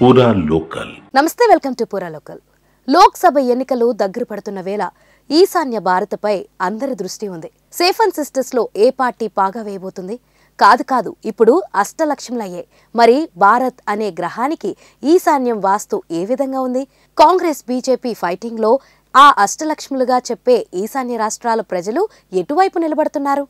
పూరా లోకల్. నమస్తే, welcome to పూరా లోకల్. లోక్సభ ఎన్నికలు దగ్గర పడుతున్న వేళ ఈశాన్య భారత్పై అందరి దృష్టి ఉంది. 7 సిస్టర్స్ లో ఏ పార్టీ పాగా వేయబోతుంది? కాదు, ఇప్పుడు అష్టలక్ష్ములయ్యాయి. మరి భారత్ అనే గ్రహానికి ఈశాన్యం వాస్తు ఏ విధంగా ఉంది? కాంగ్రెస్ బీజేపీ ఫైటింగ్ లో ఆ అష్టలక్ష్ములుగా చెప్పే ఈశాన్య రాష్ట్రాల ప్రజలు ఎటువైపు నిలబడుతున్నారు?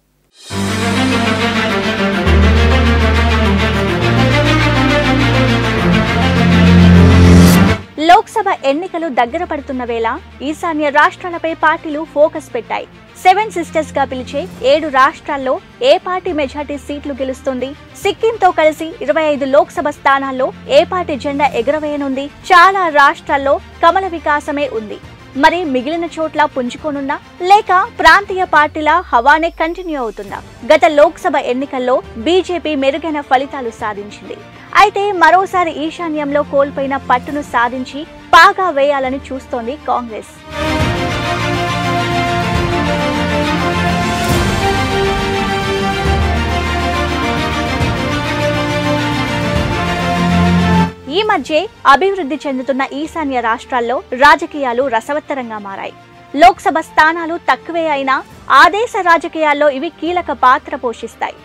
లోక్సభ ఎన్నికలు దగ్గర పడుతున్న వేళ ఈశాన్య రాష్ట్రాలపై పార్టీలు ఫోకస్ పెట్టాయి. 7 సిస్టర్స్ గా పిలిచే 7 రాష్ట్రాల్లో ఏ పార్టీ మెజార్టీ సీట్లు గెలుస్తుంది? సిక్కింతో కలిసి 25 లోక్సభ స్థానాల్లో ఏ పార్టీ జెండా ఎగురవేయనుంది? చాలా రాష్ట్రాల్లో కమల వికాసమే ఉంది. మరి మిగిలిన చోట్ల పుంజుకోనున్నా లేక ప్రాంతీయ పార్టీల హవానే కంటిన్యూ అవుతుందా? గత లోక్సభ ఎన్నికల్లో బీజేపీ మెరుగైన ఫలితాలు సాధించింది. అయితే మరోసారి ఈశాన్యంలో కోల్పోయిన పట్టును సాధించి పాగా వేయాలని చూస్తోంది కాంగ్రెస్. ఈ మధ్య అభివృద్ధి చెందుతున్న ఈశాన్య రాష్ట్రాల్లో రాజకీయాలు రసవత్తరంగా మారాయి. లోక్సభ స్థానాలు తక్కువే అయినా ఆ దేశ రాజకీయాల్లో ఇవి కీలక పాత్ర పోషిస్తాయి.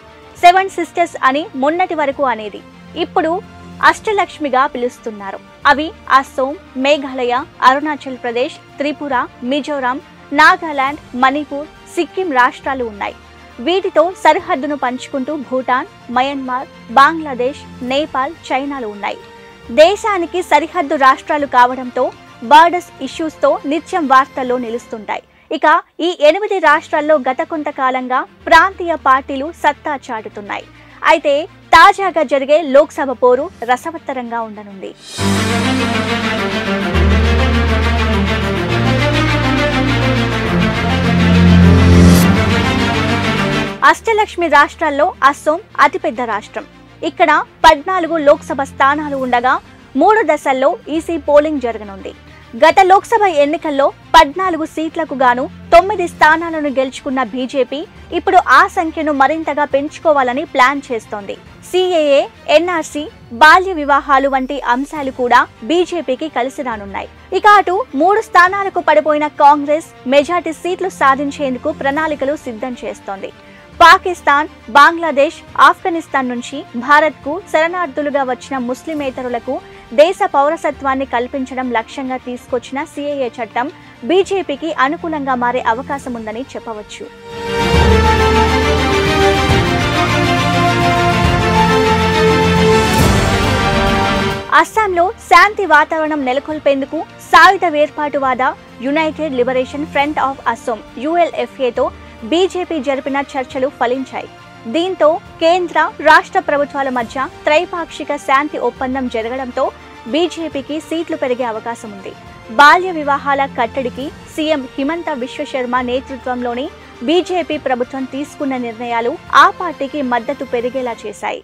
7 సిస్టర్స్ అని మొన్నటి వరకు అనేది ఇప్పుడు అష్టలక్ష్మిగా పిలుస్తున్నారు. అవి అస్సోం, మేఘాలయ, అరుణాచల్ ప్రదేశ్, త్రిపుర, మిజోరాం, నాగాలాండ్, మణిపూర్, సిక్కిం రాష్ట్రాలు ఉన్నాయి. వీటితో సరిహద్దును పంచుకుంటూ భూటాన్, మయన్మార్, బంగ్లాదేశ్, నేపాల్, చైనాలు ఉన్నాయి. దేశానికి సరిహద్దు రాష్ట్రాలు కావడంతో బార్డర్స్ ఇష్యూస్ తో నిత్యం వార్తల్లో నిలుస్తుంటాయి. ఇక ఈ 8 రాష్ట్రాల్లో గత కొంతకాలంగా ప్రాంతీయ పార్టీలు సత్తా చాటుతున్నాయి. అయితే తాజాగా జరిగే లోక్సభ పోరు రసవత్తరంగా ఉండనుంది. అష్టలక్ష్మి రాష్ట్రాల్లో అస్సోం అతిపెద్ద రాష్ట్రం. ఇక్కడ 14 లోక్సభ స్థానాలు ఉండగా 3 దశల్లో ఈసీ పోలింగ్ జరగనుంది. గత లోక్సభ ఎన్నికల్లో 14 సీట్లకు గాను 9 స్థానాలను గెలుచుకున్న బీజేపీ ఇప్పుడు ఆ సంఖ్యను మరింతగా పెంచుకోవాలని ప్లాన్ చేస్తోంది. సిఏఏ, ఎన్ఆర్సీ, బాల్య వివాహాలు వంటి అంశాలు కూడా బీజేపీకి కలిసి రానున్నాయి. ఇక అటు 3 స్థానాలకు పడిపోయిన కాంగ్రెస్ మెజార్టీ సీట్లు సాధించేందుకు ప్రణాళికలు సిద్ధం చేస్తోంది. పాకిస్తాన్, బంగ్లాదేశ్, ఆఫ్ఘనిస్తాన్ నుంచి భారత్కు శరణార్థులుగా వచ్చిన ముస్లిమేతరులకు దేశ పౌరసత్వాన్ని కల్పించడం లక్ష్యంగా తీసుకొచ్చిన సిఏఏ చట్టం బీజేపీకి అనుకూలంగా మారే అవకాశం ఉందని చెప్పవచ్చు. అస్సాంలో శాంతి వాతావరణం నెలకొల్పేందుకు సాయుధ వేర్పాటువాద united liberation front of Assam ULFAతో బీజేపీ జరిపిన చర్చలు ఫలించాయి. దీంతో కేంద్ర, రాష్ట్ర ప్రభుత్వాల మధ్య త్రైపాక్షిక శాంతి ఒప్పందం జరగడంతో బీజేపీకి సీట్లు పెరిగే అవకాశం ఉంది. బాల్య వివాహాల కట్టడికి సీఎం హిమంత బిశ్వ శర్మ నేతృత్వంలోని బీజేపీ ప్రభుత్వం తీసుకున్న నిర్ణయాలు ఆ పార్టీకి మద్దతు పెరిగేలా చేశాయి.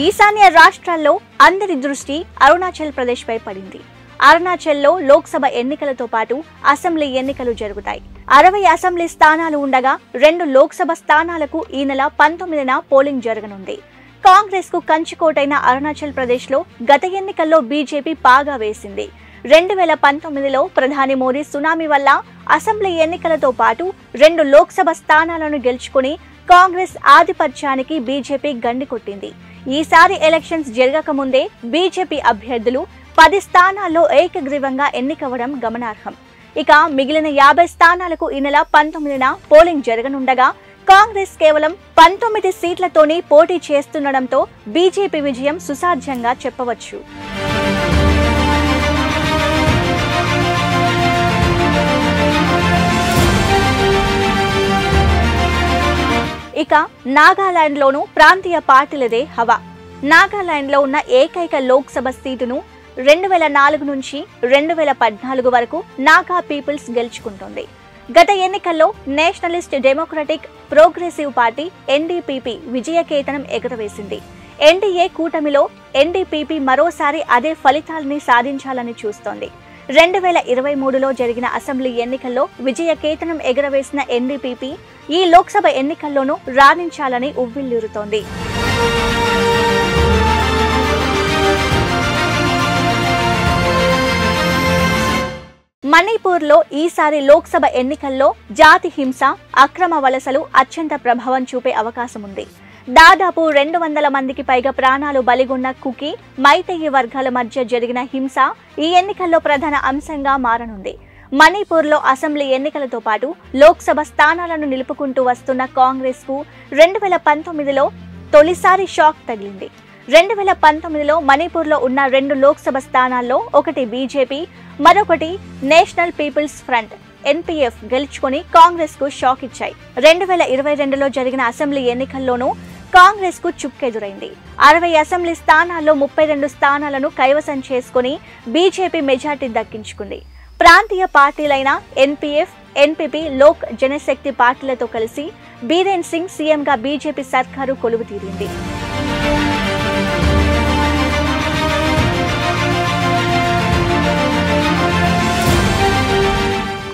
ఈశాన్య రాష్ట్రాల్లో అందరి దృష్టి అరుణాచల్ ప్రదేశ్ పై పడింది. అరుణాచల్లో లోక్సభ ఎన్నికలతో పాటు అసెంబ్లీ ఎన్నికలు జరుగుతాయి. 60 అసెంబ్లీ స్థానాలు ఉండగా 2 లోక్సభ స్థానాలకు ఈ నెల 19న పోలింగ్ జరగనుంది. కాంగ్రెస్ కు కంచుకోటైన అరుణాచల్ ప్రదేశ్ లో గత ఎన్నికల్లో బీజేపీ పాగా వేసింది. 2019లో ప్రధాని మోదీ సునామీ వల్ల అసెంబ్లీ ఎన్నికలతో పాటు 2 లోక్సభ స్థానాలను గెలుచుకుని కాంగ్రెస్ ఆధిపత్యానికి బీజేపీ గండి కొట్టింది. ఈసారి ఎలక్షన్స్ జరగకముందే బీజేపీ అభ్యర్థులు 10 స్థానాల్లో ఏకగ్రీవంగా ఎన్నికవడం గమనార్హం. ఇక మిగిలిన 50 స్థానాలకు ఈ నెల 19న పోలింగ్ జరగనుండగా కాంగ్రెస్ కేవలం 19 సీట్లతోనే పోటీ చేస్తుండటంతో బీజేపీ విజయం సుసాధ్యంగా చెప్పవచ్చు. ఇక నాగాలాండ్లోనూ ప్రాంతీయ పార్టీలదే హవా. నాగాలాండ్లో ఉన్న ఏకైక లోక్సభ సీటును 2004 నుంచి 2014 వరకు నాగా పీపుల్స్ గెలుచుకుంటోంది. గత ఎన్నికల్లో nationalist democratic progressive party NDPP విజయకేతనం ఎగురవేసింది. ఎన్డీఏ కూటమిలో NDPP మరోసారి అదే ఫలితాలని సాధించాలని చూస్తోంది. 2023లో జరిగిన అసెంబ్లీ ఎన్నికల్లో విజయకేతనం ఎగురవేసిన ఎన్డీపీపీ ఈ లోక్సభ ఎన్నికల్లోనూ రాణించాలని ఉవ్విళ్లూరుతోంది. మణిపూర్లో ఈసారి లోక్సభ ఎన్నికల్లో జాతి హింస, అక్రమ వలసలు అత్యంత ప్రభావం చూపే అవకాశం ఉంది. దాదాపు 200 మందికి పైగా ప్రాణాలు బలిగొన్న కుకీ, మైతేయి వర్గాల మధ్య జరిగిన హింస ఈ ఎన్నికల్లో ప్రధాన అంశంగా మారనుంది. మణిపూర్లో అసెంబ్లీ ఎన్నికలతో పాటు లోక్సభ స్థానాలను నిలుపుకుంటూ వస్తున్న కాంగ్రెస్ కు 2019లో తొలిసారి షాక్ తగిలింది. 2019లో మణిపూర్లో ఉన్న 2 లోక్సభ స్థానాల్లో ఒకటి బీజేపీ, మరొకటి నేషనల్ పీపుల్స్ ఫ్రంట్ NPF గెలుచుకొని కాంగ్రెస్ కు షాక్ ఇచ్చాయి. 2022లో జరిగిన అసెంబ్లీ ఎన్నికల్లోనూ కాంగ్రెస్ కు చుక్కెదురైంది. 60 అసెంబ్లీ స్థానాల్లో 32 స్థానాలను కైవసం చేసుకుని బీజేపీ మెజార్టీ దక్కించుకుంది. ప్రాంతీయ పార్టీలైన NPF, NPP, లోక్ జనశక్తి పార్టీలతో కలిసి బీరేన్ సింగ్ సీఎంగా బీజేపీ సర్కారు కొలువు తీరింది.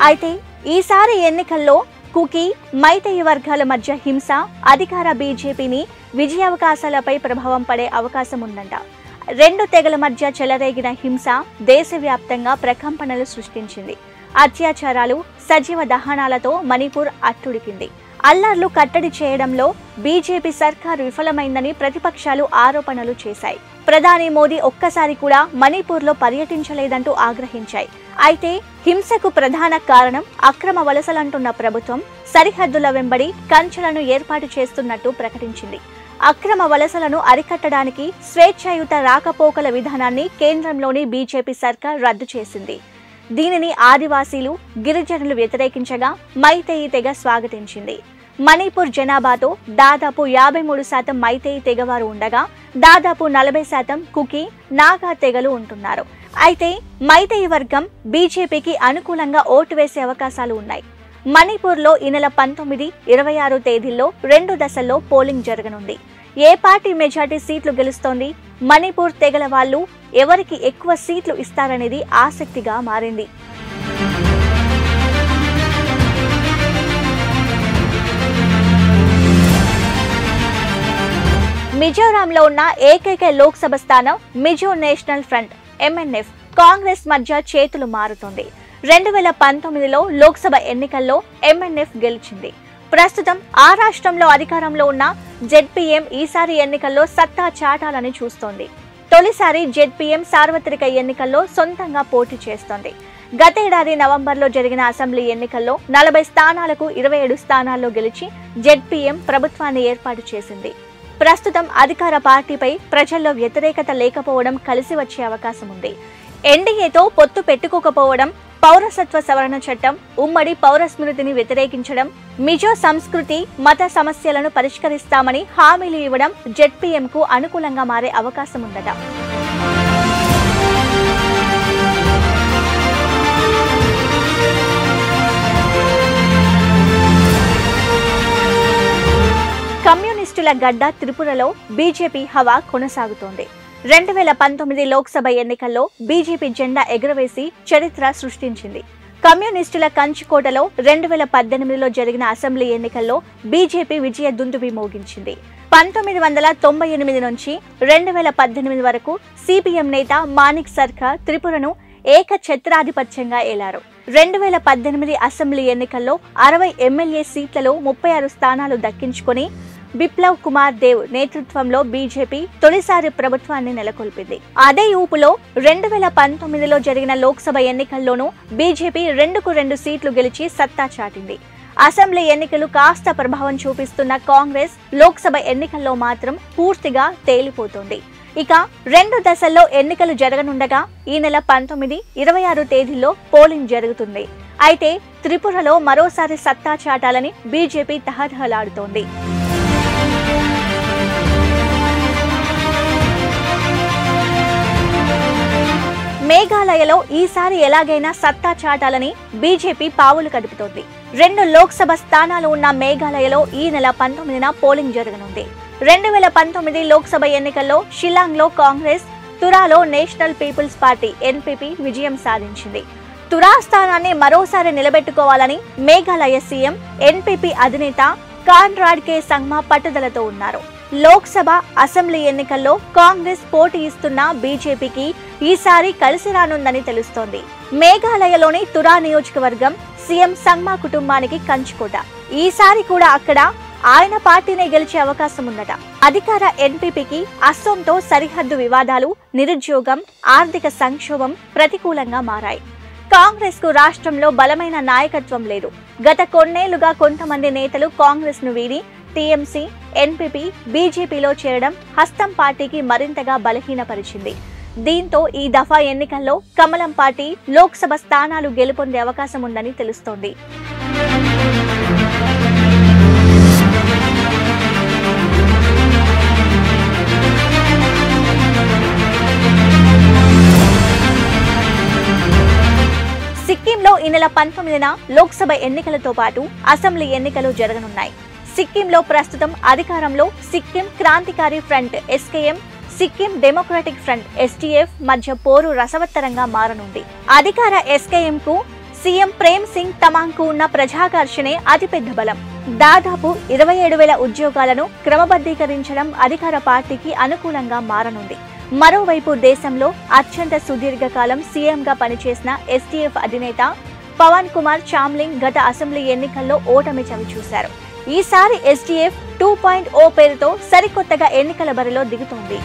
అయితే ఈసారి ఎన్నికల్లో కుకీ, మైతేయి వర్గాల మధ్య హింస అధికార బీజేపీని విజయావకాశాలపై ప్రభావం పడే అవకాశం ఉందంట. 2 తెగల మధ్య చెలరేగిన హింస దేశవ్యాప్తంగా ప్రకంపనలు సృష్టించింది. అత్యాచారాలు, సజీవ దహనాలతో మణిపూర్ అట్టుడికింది. అల్లర్లు కట్టడి చేయడంలో బీజేపీ సర్కారు విఫలమైందని ప్రతిపక్షాలు ఆరోపణలు చేశాయి. ప్రధాని మోదీ ఒక్కసారి కూడా మణిపూర్లో పర్యటించలేదంటూ ఆగ్రహించాయి. అయితే హింసకు ప్రధాన కారణం అక్రమ వలసలంటున్న ప్రభుత్వం సరిహద్దుల వెంబడి కంచెలను ఏర్పాటు చేస్తున్నట్టు ప్రకటించింది. అక్రమ వలసలను అరికట్టడానికి స్వేచ్ఛాయుత రాకపోకల విధానాన్ని కేంద్రంలోని బీజేపీ సర్కార్ రద్దు చేసింది. దీనిని ఆదివాసీలు, గిరిజనులు వ్యతిరేకించగా మైతేయి తెగ స్వాగతించింది. మణిపూర్ జనాభాతో దాదాపు 53% మైతేయి తెగవారు ఉండగా దాదాపు 40% కుకీ, నాగా తెగలు ఉంటున్నారు. అయితే మైతేయి వర్గం బీజేపీకి అనుకూలంగా ఓటు వేసే అవకాశాలు ఉన్నాయి. మణిపూర్లో ఈ నెల 19, 26 తేదీల్లో 2 దశల్లో పోలింగ్ జరగనుంది. ఏ పార్టీ మెజార్టీ సీట్లు గెలుస్తోంది, మణిపూర్ తెగల వాళ్ళు ఎవరికి ఎక్కువ సీట్లు ఇస్తారనేది ఆసక్తిగా మారింది. మిజోరాంలో ఉన్న ఏకైక లోక్సభ స్థానం Mizo national front MNF Congress మధ్య చేతులు మారుతోంది. 2019లో లోక్సభ ఎన్నికల్లో MNF గెలిచింది. ప్రస్తుతం ఆ రాష్ట్రంలో అధికారంలో ఉన్న ZPM ఈసారి ఎన్నికల్లో సత్తా చాటాలని చూస్తోంది. తొలిసారి ZPM సార్వత్రిక ఎన్నికల్లో సొంతంగా పోటీ చేస్తోంది. గతేడాది నవంబర్లో జరిగిన అసెంబ్లీ ఎన్నికల్లో 40 స్థానాలకు 27 స్థానాల్లో గెలిచి ZPM ప్రభుత్వాన్ని ఏర్పాటు చేసింది. ప్రస్తుతం అధికార పార్టీపై ప్రజల్లో వ్యతిరేకత లేకపోవడం కలిసి వచ్చే అవకాశం ఉంది. ఎన్డీఏతో పొత్తు పెట్టుకోకపోవడం, పౌరసత్వ సవరణ చట్టం, ఉమ్మడి పౌర స్మృతిని వ్యతిరేకించడం, మిజో సంస్కృతి, మత సమస్యలను పరిష్కరిస్తామని హామీలు ఇవ్వడం ZPMకు అనుకూలంగా మారే అవకాశం ఉందట. కమ్యూనిస్టుల గడ్డ త్రిపురలో బీజేపీ హవా కొనసాగుతోంది. 2019 లోక్సభ ఎన్నికల్లో బీజేపీ జెండా ఎగురవేసి చరిత్ర సృష్టించింది. కమ్యూనిస్టుల కంచుకోటలో 2018లో జరిగిన అసెంబ్లీ ఎన్నికల్లో బీజేపీ విజయ దుందుబి మోగించింది. 1998 నుంచి 2018 వరకు CPM నేత మానిక్ సర్కార్ త్రిపురను ఏకఛత్రాధిపత్యంగా ఏలారు. 2018 అసెంబ్లీ ఎన్నికల్లో 60 ఎమ్మెల్యే సీట్లలో 36 స్థానాలు దక్కించుకొని బిప్లవ్ కుమార్ దేవ్ నేతృత్వంలో బీజేపీ తొలిసారి ప్రభుత్వాన్ని నెలకొల్పింది. అదే ఊపులో 2019లో జరిగిన లోక్సభ ఎన్నికల్లోనూ బీజేపీ 2కు2 సీట్లు గెలిచి సత్తా చాటింది. అసెంబ్లీ ఎన్నికలు కాస్త ప్రభావం చూపిస్తున్న కాంగ్రెస్ లోక్సభ ఎన్నికల్లో మాత్రం పూర్తిగా తేలిపోతోంది. ఇక 2 దశల్లో ఎన్నికలు జరగనుండగా ఈ నెల 19, 26 తేదీల్లో పోలింగ్ జరుగుతుంది. అయితే త్రిపురలో మరోసారి సత్తా చాటాలని బీజేపీ తహతహలాడుతోంది. మేఘాలయలో ఈసారి ఎలాగైనా సత్తా చాటాలని బీజేపీ పావులు కదుపుతోంది. 2 లోక్సభ స్థానాలు ఉన్న మేఘాలయలో ఈ నెల 19న పోలింగ్ జరగనుంది. 2019 లోక్సభ ఎన్నికల్లో షిల్లాంగ్లో కాంగ్రెస్ తురాలో నేషనల్ పీపుల్స్ పార్టీ ఎన్పీపీ విజయం సాధించింది. తురా స్థానాన్ని మరోసారి నిలబెట్టుకోవాలని మేఘాలయ సీఎం ఎన్పీపీ అధినేత కాన్రాడ్ కే సంగ్మా పట్టుదలతో ఉన్నారు. లోక్సభ, అసెంబ్లీ ఎన్నికల్లో కాంగ్రెస్ పోటీ ఇస్తున్న బీజేపీకి ఈసారి కలిసి రానుందని తెలుస్తోంది. మేఘాలయలోని తురా నియోజకవర్గం సీఎం సంగ్మా కుటుంబానికి కంచుకోట. ఈసారి కూడా అక్కడ ఆయన పార్టీనే గెలిచే అవకాశం ఉందట. అధికార ఎన్పీపీకి అస్సోంతో సరిహద్దు వివాదాలు, నిరుద్యోగం, ఆర్థిక సంక్షోభం ప్రతికూలంగా మారాయి. కాంగ్రెస్ కు రాష్ట్రంలో బలమైన నాయకత్వం లేదు. గత కొన్నేళ్లుగా కొంతమంది నేతలు కాంగ్రెస్ ను వీడి టీఎంసీ, ఎన్పీపీ, బీజేపీలో చేరడం హస్తం పార్టీకి మరింతగా బలహీనపరిచింది. దీంతో ఈ దఫా ఎన్నికల్లో కమలం పార్టీ లోక్సభ స్థానాలు గెలుపొందే అవకాశం ఉందని తెలుస్తోంది. సిక్కింలో ఈ నెల 19న లోక్సభ ఎన్నికలతో పాటు అసెంబ్లీ ఎన్నికలు జరగనున్నాయి. సిక్కింలో ప్రస్తుతం అధికారంలో Sikkim Krantikari front SKM, Sikkim democratic front STF మధ్య పోరు రసవత్తరంగా మారనుంది. అధికార ఎస్కేఎం కు సీఎం ప్రేమ్ సింగ్ తమాంగ్ కు ఉన్న ప్రజాకర్షణే అతిపెద్ద బలం. దాదాపు 27,000 ఉద్యోగాలను క్రమబద్ధీకరించడం అధికార పార్టీకి అనుకూలంగా మారనుంది. మరోవైపు దేశంలో అత్యంత సుదీర్ఘకాలం సీఎంగా పనిచేసిన ఎస్టీఎఫ్ అధినేత పవన్ కుమార్ చామ్లింగ్ గత అసెంబ్లీ ఎన్నికల్లో ఓటమి చవిచూశారు. ఈసారి ఎస్టీఎఫ్ 2.0 పేరుతో సరికొత్తగా ఎన్నికల బరిలో దిగుతోంది.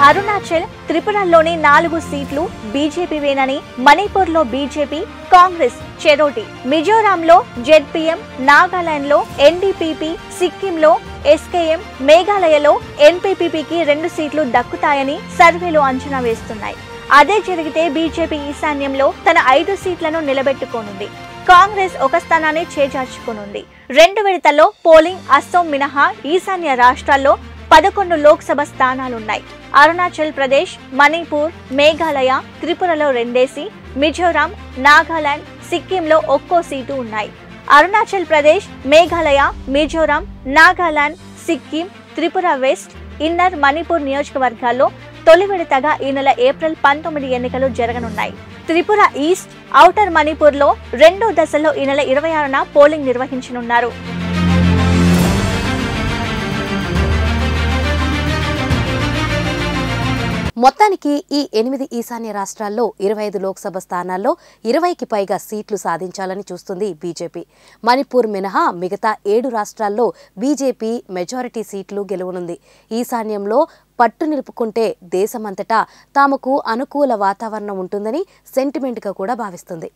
అరుణాచల్, త్రిపురలోని 4 సీట్లు బీజేపీవేనని, మణిపూర్లో బీజేపీ, కాంగ్రెస్ చెరోటి, మిజోరాంలో జెడ్పీఎం, నాగాలాండ్లో ఎన్డీపీపీ, సిక్కింలో ఎస్కేఎం, మేఘాలయలో ఎన్పీపీకి 2 సీట్లు దక్కుతాయని సర్వేలు అంచనా వేస్తున్నాయి. అదే జరిగితే బీజేపీ ఈశాన్యంలో తన 5 సీట్లను నిలబెట్టుకోనుంది. కాంగ్రెస్ 1 స్థానాన్ని చేజార్చుకోనుంది. 2 విడతల్లో పోలింగ్ అస్సోం మినహా ఈశాన్య రాష్ట్రాల్లో 11 లోక్సభ స్థానాలున్నాయి. అరుణాచల్ ప్రదేశ్, మణిపూర్, మేఘాలయ, త్రిపురలో 2 మిజోరాం, నాగాలాండ్, సిక్కింలో 1 సీటు ఉన్నాయి. అరుణాచల్ ప్రదేశ్, మేఘాలయ, మిజోరాం, నాగాలాండ్, సిక్కిం, త్రిపుర వెస్ట్, ఇన్నర్ మణిపూర్ నియోజకవర్గాల్లో తొలి విడతగా ఈ నెల ఏప్రిల్ 19 ఎన్నికలు జరగనున్నాయి. త్రిపుర ఈస్ట్, ఔటర్ మణిపూర్లో 2వ దశలో ఈ నెల 26న పోలింగ్ నిర్వహించనున్నారు. మొత్తానికి ఈ 8 ఈశాన్య రాష్ట్రాల్లో 25 లోక్సభ స్థానాల్లో 20కి పైగా సీట్లు సాధించాలని చూస్తుంది బీజేపీ. మణిపూర్ మినహా మిగతా 7 రాష్ట్రాల్లో బీజేపీ మెజారిటీ సీట్లు గెలువనుంది. ఈశాన్యంలో పట్టు నిలుపుకుంటే దేశమంతటా తమకు అనుకూల వాతావరణం ఉంటుందని సెంటిమెంట్గా కూడా భావిస్తుంది.